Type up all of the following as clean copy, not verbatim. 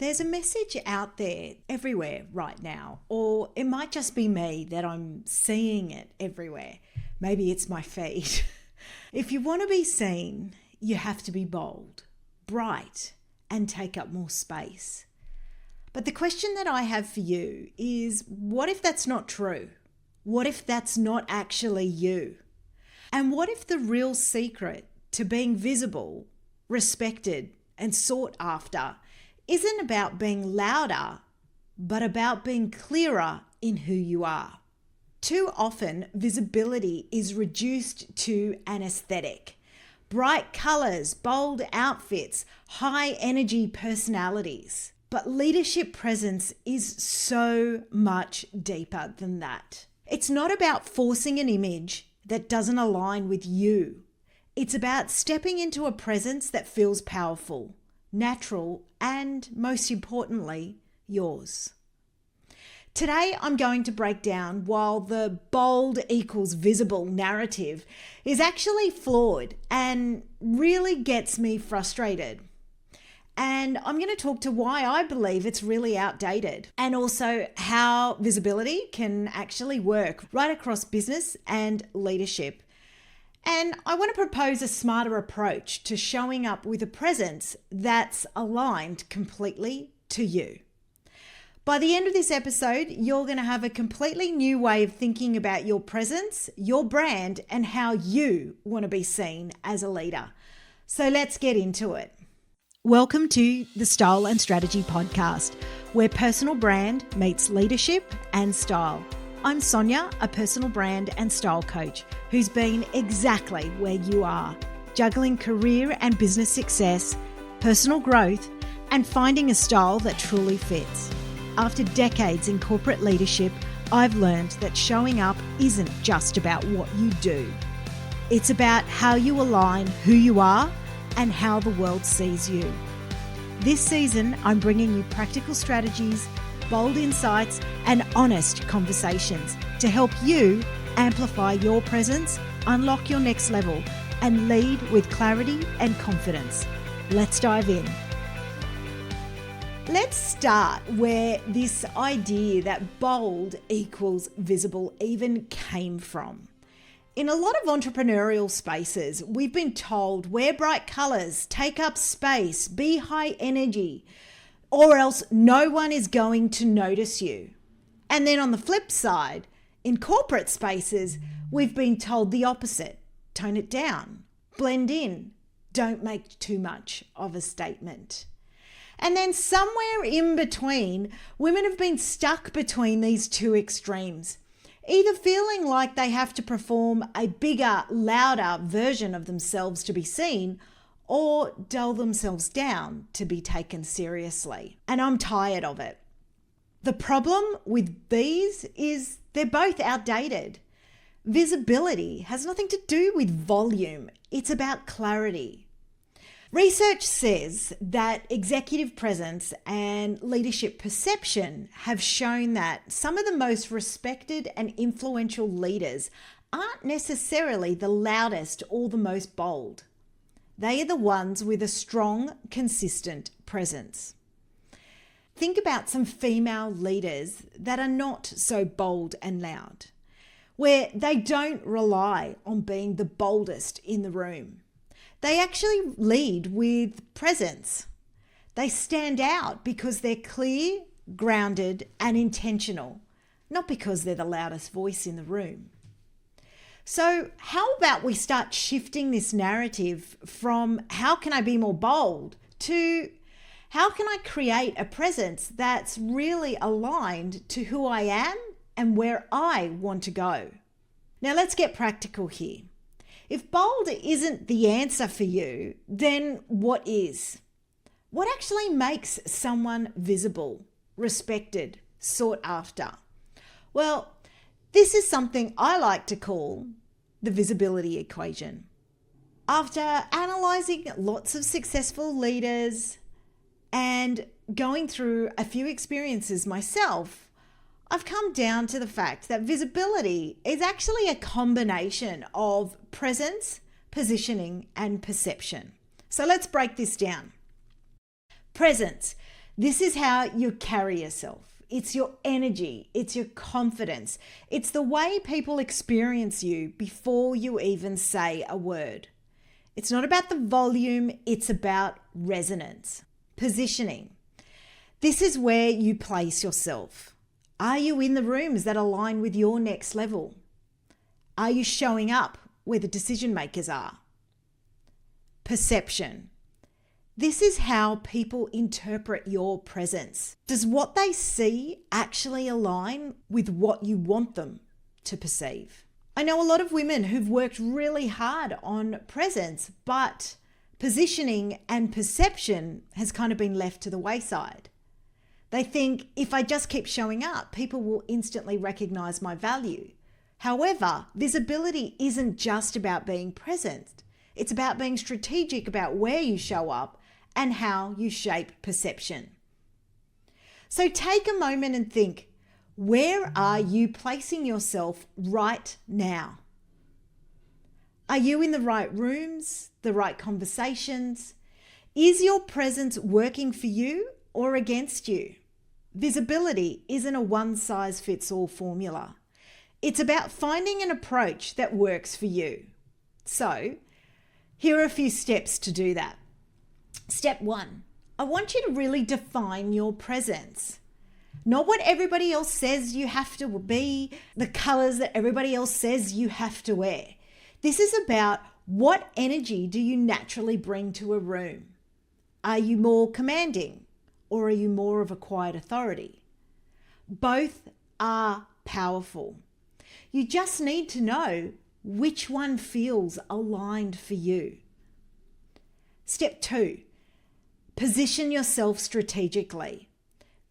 There's a message out there everywhere right now, or it might just be me that I'm seeing it everywhere. Maybe it's my feed. If you want to be seen, you have to be bold, bright, and take up more space. But the question that I have for you is, what if that's not true? What if that's not actually you? And what if the real secret to being visible, respected, and sought after isn't about being louder, but about being clearer in who you are? Too often, visibility is reduced to an aesthetic. Bright colours, bold outfits, high energy personalities. But leadership presence is so much deeper than that. It's not about forcing an image that doesn't align with you. It's about stepping into a presence that feels powerful, natural, and most importantly, yours. Today, I'm going to break down why the bold equals visible narrative is actually flawed and really gets me frustrated. And I'm going to talk to why I believe it's really outdated, and also how visibility can actually work right across business and leadership. And I want to propose a smarter approach to showing up with a presence that's aligned completely to you. By the end of this episode, you're going to have a completely new way of thinking about your presence, your brand, and how you want to be seen as a leader. So let's get into it. Welcome to the Style and Strategy Podcast, where personal brand meets leadership and style. I'm Sonia, a personal brand and style coach who's been exactly where you are, juggling career and business success, personal growth, and finding a style that truly fits. After decades in corporate leadership, I've learned that showing up isn't just about what you do. It's about how you align who you are and how the world sees you. This season, I'm bringing you practical strategies, bold insights, and honest conversations to help you amplify your presence, unlock your next level, and lead with clarity and confidence. Let's dive in. Let's start where this idea that bold equals visible even came from. In a lot of entrepreneurial spaces, we've been told wear bright colours, take up space, be high energy, or else no one is going to notice you. And then on the flip side, in corporate spaces, we've been told the opposite. Tone it down, blend in, don't make too much of a statement. And then somewhere in between, women have been stuck between these two extremes, either feeling like they have to perform a bigger, louder version of themselves to be seen, or dull themselves down to be taken seriously. And I'm tired of it. The problem with these is they're both outdated. Visibility has nothing to do with volume. It's about clarity. Research says that executive presence and leadership perception have shown that some of the most respected and influential leaders aren't necessarily the loudest or the most bold. They are the ones with a strong, consistent presence. Think about some female leaders that are not so bold and loud, where they don't rely on being the boldest in the room. They actually lead with presence. They stand out because they're clear, grounded, and intentional, not because they're the loudest voice in the room. So how about we start shifting this narrative from how can I be more bold to how can I create a presence that's really aligned to who I am and where I want to go? Now let's get practical here. If bold isn't the answer for you, then what is? What actually makes someone visible, respected, sought after? Well, this is something I like to call the visibility equation. After analysing lots of successful leaders and going through a few experiences myself, I've come down to the fact that visibility is actually a combination of presence, positioning, and perception. So let's break this down. Presence. This is how you carry yourself. It's your energy. It's your confidence. It's the way people experience you before you even say a word. It's not about the volume. It's about resonance. Positioning. This is where you place yourself. Are you in the rooms that align with your next level? Are you showing up where the decision makers are? Perception. This is how people interpret your presence. Does what they see actually align with what you want them to perceive? I know a lot of women who've worked really hard on presence, but positioning and perception has kind of been left to the wayside. They think if I just keep showing up, people will instantly recognize my value. However, visibility isn't just about being present. It's about being strategic about where you show up and how you shape perception. So take a moment and think, where are you placing yourself right now? Are you in the right rooms, the right conversations? Is your presence working for you or against you? Visibility isn't a one-size-fits-all formula. It's about finding an approach that works for you. So, here are a few steps to do that. Step 1, I want you to really define your presence. Not what everybody else says you have to be, the colors that everybody else says you have to wear. This is about what energy do you naturally bring to a room? Are you more commanding or are you more of a quiet authority? Both are powerful. You just need to know which one feels aligned for you. Step 2, position yourself strategically.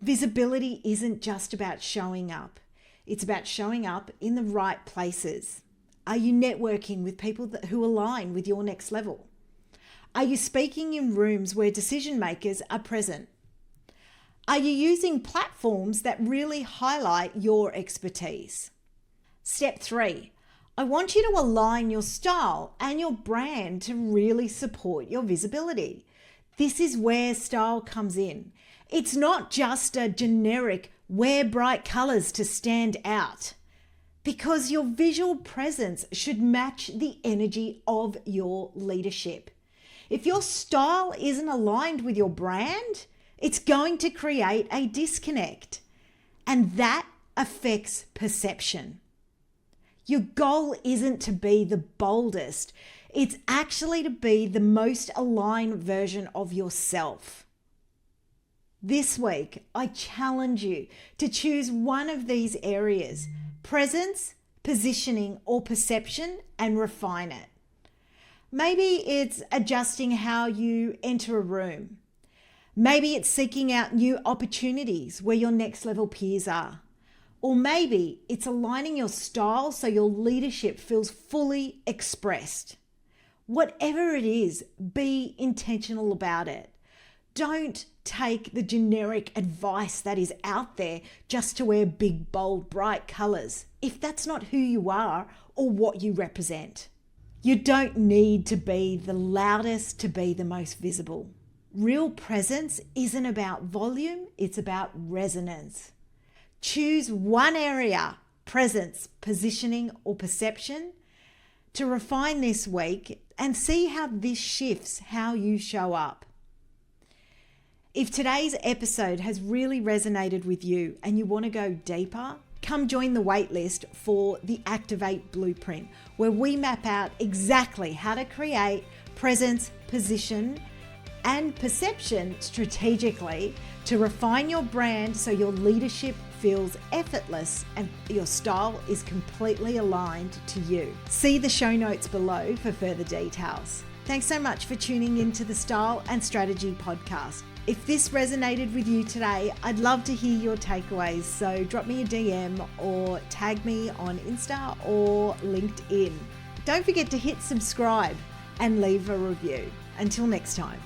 Visibility isn't just about showing up. It's about showing up in the right places. Are you networking with people who align with your next level? Are you speaking in rooms where decision makers are present? Are you using platforms that really highlight your expertise? Step 3, I want you to align your style and your brand to really support your visibility. This is where style comes in. It's not just a generic wear bright colors to stand out, because your visual presence should match the energy of your leadership. If your style isn't aligned with your brand, it's going to create a disconnect, and that affects perception. Your goal isn't to be the boldest. It's actually to be the most aligned version of yourself. This week, I challenge you to choose one of these areas: presence, positioning, or perception, and refine it. Maybe it's adjusting how you enter a room. Maybe it's seeking out new opportunities where your next level peers are. Or maybe it's aligning your style so your leadership feels fully expressed. Whatever it is, be intentional about it. Don't take the generic advice that is out there just to wear big, bold, bright colors if that's not who you are or what you represent. You don't need to be the loudest to be the most visible. Real presence isn't about volume, it's about resonance. Choose one area, presence, positioning, or perception, to refine this week and see how this shifts how you show up. If today's episode has really resonated with you and you want to go deeper, come join the waitlist for the Activate Blueprint, where we map out exactly how to create presence, position, and perception strategically to refine your brand so your leadership feels effortless and your style is completely aligned to you. See the show notes below for further details. Thanks so much for tuning into the Style and Strategy podcast. If this resonated with you today, I'd love to hear your takeaways. So drop me a DM or tag me on Insta or LinkedIn. Don't forget to hit subscribe and leave a review. Until next time.